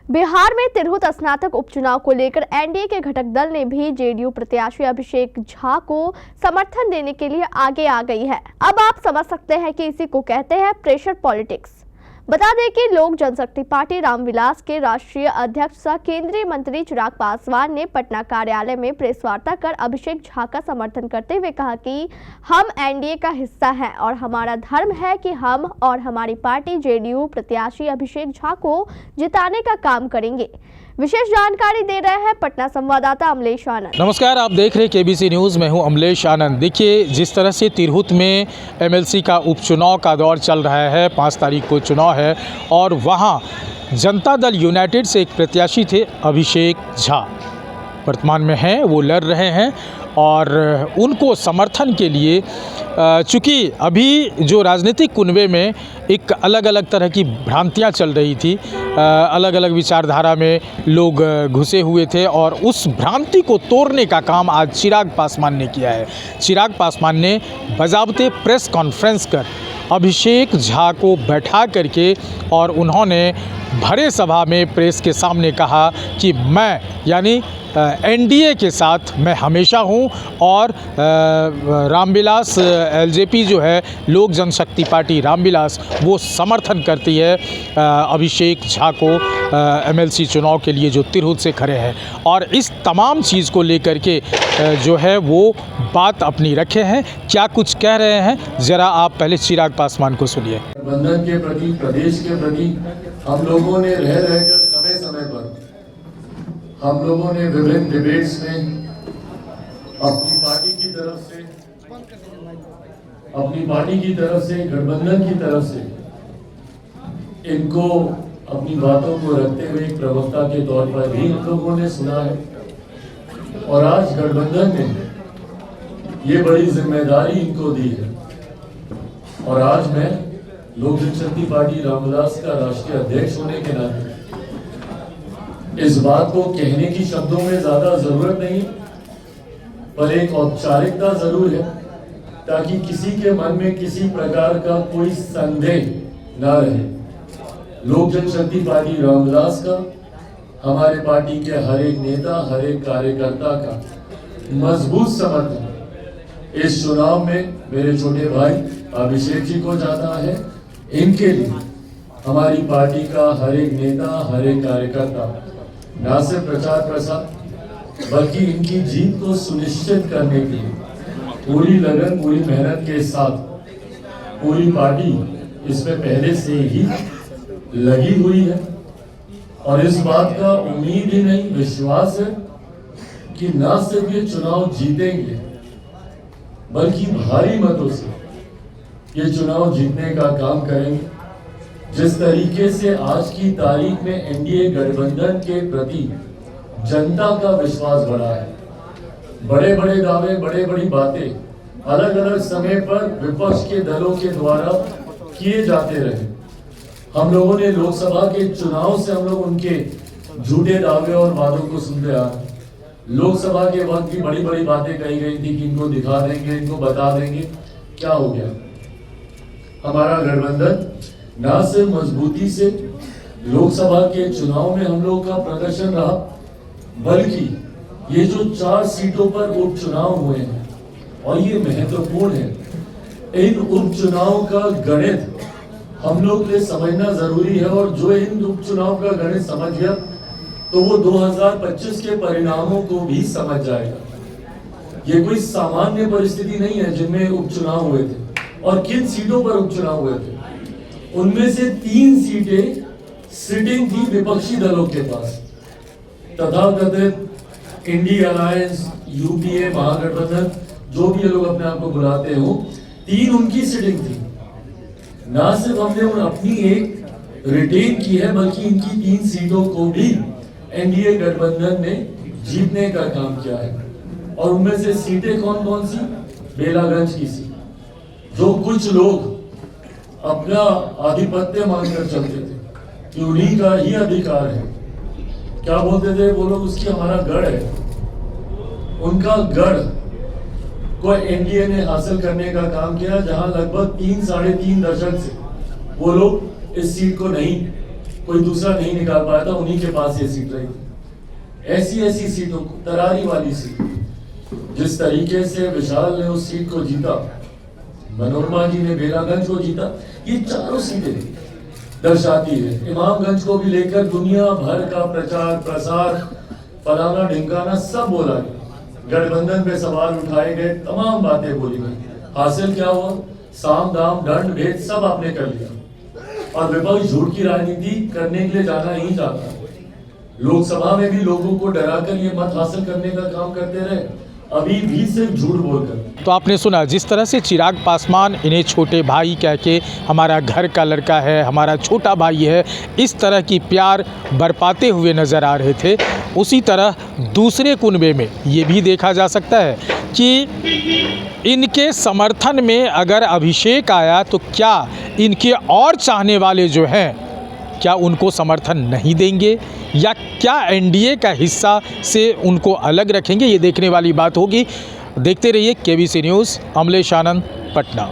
बिहार में तिरहुत स्नातक उपचुनाव को लेकर एनडीए के घटक दल ने भी जेडीयू प्रत्याशी अभिषेक झा को समर्थन देने के लिए आगे आ गई है। अब आप समझ सकते हैं कि इसी को कहते हैं प्रेशर पॉलिटिक्स। बता दें कि लोक जनशक्ति पार्टी रामविलास के राष्ट्रीय अध्यक्ष सह केंद्रीय मंत्री चिराग पासवान ने पटना कार्यालय में प्रेस वार्ता कर अभिषेक झा का समर्थन करते हुए कहा कि हम एनडीए का हिस्सा हैं और हमारा धर्म है कि हम और हमारी पार्टी जेडीयू प्रत्याशी अभिषेक झा को जिताने का काम करेंगे। विशेष जानकारी दे रहे हैं पटना संवाददाता अमलेश आनंद। नमस्कार, आप देख रहे हैं केबीसी न्यूज़। मैं हूं अमलेश आनंद। देखिए, जिस तरह से तिरहुत में एमएलसी का उपचुनाव का दौर चल रहा है, 5 तारीख को चुनाव है और वहां जनता दल यूनाइटेड से एक प्रत्याशी थे अभिषेक झा, वर्तमान में हैं, वो लड़ रहे हैं और उनको समर्थन के लिए चूँकि अभी जो राजनीतिक कुनबे में एक अलग अलग तरह की भ्रांतियां चल रही थी, अलग अलग विचारधारा में लोग घुसे हुए थे और उस भ्रांति को तोड़ने का काम आज चिराग पासवान ने किया है। चिराग पासवान ने बजाबते प्रेस कॉन्फ्रेंस कर अभिषेक झा को बैठा करके और उन्होंने भरे सभा में प्रेस के सामने कहा कि मैं यानी एनडीए के साथ मैं हमेशा हूं और रामविलास एलजेपी जो है लोक जनशक्ति पार्टी रामविलास, वो समर्थन करती है अभिषेक झा को एमएलसी चुनाव के लिए जो तिरहुत से खड़े हैं और इस तमाम चीज़ को लेकर के जो है वो बात अपनी रखे हैं। क्या कुछ कह रहे हैं, ज़रा आप पहले चिराग पासवान को सुनिए। गठबंधन के प्रति, प्रदेश के प्रति हम लोगों ने रहकर समय समय पर हम लोगों ने विभिन्न डिबेट्स में अपनी पार्टी की तरफ से गठबंधन की तरफ से इनको अपनी बातों को रखते हुए एक प्रवक्ता के तौर पर भी हम लोगों ने सुना है और आज गठबंधन ने ये बड़ी जिम्मेदारी इनको दी है और आज मैं लोक जनशक्ति पार्टी रामविलास का राष्ट्रीय अध्यक्ष होने के नाते इस बात को कहने की शब्दों में ज्यादा जरूरत नहीं, पर एक औपचारिकता जरूर है ताकि किसी के मन में किसी प्रकार का कोई संदेह न रहे। लोक जनशक्ति पार्टी रामविलास का, हमारे पार्टी के हर एक नेता, हर एक कार्यकर्ता का मजबूत समर्थन इस चुनाव में मेरे छोटे भाई अभिषेक जी को जाता है। इनके लिए हमारी पार्टी का हर एक नेता, हर एक कार्यकर्ता न सिर्फ प्रचार प्रसार बल्कि इनकी जीत को सुनिश्चित करने के लिए पूरी लगन, पूरी मेहनत के साथ पूरी पार्टी इसमें पहले से ही लगी हुई है और इस बात का उम्मीद ही नहीं, विश्वास है कि न सिर्फ ये चुनाव जीतेंगे बल्कि भारी मतों से ये चुनाव जीतने का काम करेंगे। जिस तरीके से आज की तारीख में एनडीए गठबंधन के प्रति जनता का विश्वास बढ़ा है, बड़े बड़े दावे, बड़े बड़ी बातें अलग अलग समय पर विपक्ष के दलों के द्वारा किए जाते रहे। हम लोगों ने लोकसभा के चुनाव से हम लोग उनके झूठे दावे और वादों को सुनते आ रहे। लोकसभा के वक्त भी बड़ी बड़ी बातें कही गई थी कि इनको दिखा देंगे, इनको बता देंगे। क्या हो गया? हमारा गठबंधन न सिर्फ मजबूती से लोकसभा के चुनाव में हम लोग का प्रदर्शन रहा, बल्कि ये जो 4 सीटों पर उपचुनाव हुए हैं और ये महत्वपूर्ण है, इन उपचुनाव का गणित हम लोग के समझना जरूरी है और जो इन उपचुनाव का गणित समझ गया तो वो 2025 के परिणामों को भी समझ जाएगा। ये कोई सामान्य परिस्थिति नहीं है जिनमें उपचुनाव हुए थे और किन सीटों पर उपचुनाव हुए थे। उनमें से 3 सीटें सिटिंग थी विपक्षी दलों के पास, तथाकथित इंडिया अलायंस, यूपीए, महागठबंधन, जो भी ये लोग अपने आप को बुलाते हो, 3 उनकी सिटिंग थी। ना सिर्फ हमने अपनी एक रिटेन की है बल्कि इनकी 3 सीटों को भी एनडीए गठबंधन ने जीतने का काम किया है और उनमें से सीटें कौन कौन सी? बेलागंज की सीट, जो कुछ लोग अपना आधिपत्य मानकर चलते थे कि उन्हीं का ही अधिकार है, क्या बोलते थे वो लोग, उसकी हमारा गढ़ है। उनका गढ़ को एनडीए ने हासिल करने का काम किया, जहां लगभग 3 साढ़े 3 दशक से वो लोग इस सीट को नहीं कोई दूसरा नहीं निकाल पाया था, उन्हीं के पास ये सीट रही थी। ऐसी सीटों को, तरारी वाली सीट, जिस तरीके से विशाल ने उस सीट को जीता, मनोरमा जी ने बेलागंज को जीता, ये चारों सीटें दर्शाती है। इमामगंज को भी लेकर दुनिया भर का प्रचार प्रसार, फलाना ढिमकाना सब बोला गया, गठबंधन पे सवाल उठाए गए, तमाम बातें बोली गई। हासिल क्या हुआ? साम दाम दंड भेद सब आपने कर लिया, और विपक्ष झूठ की राजनीति करने के लिए जाना ही चाहता है। लोकसभा में भी लोगों को डराकर ये मत हासिल करने का काम करते रहे, अभी भी सिर्फ झूठ बोलकर। तो आपने सुना जिस तरह से चिराग पासवान इन्हें छोटे भाई कह के, हमारा घर का लड़का है, हमारा छोटा भाई है, इस तरह की प्यार बरपाते हुए नज़र आ रहे थे। उसी तरह दूसरे कुनबे में ये भी देखा जा सकता है कि इनके समर्थन में अगर अभिषेक आया तो क्या इनके और चाहने वाले जो हैं, क्या उनको समर्थन नहीं देंगे या क्या एनडीए का हिस्सा से उनको अलग रखेंगे? ये देखने वाली बात होगी। देखते रहिए केबीसी न्यूज़। अमलेश आनंद, पटना।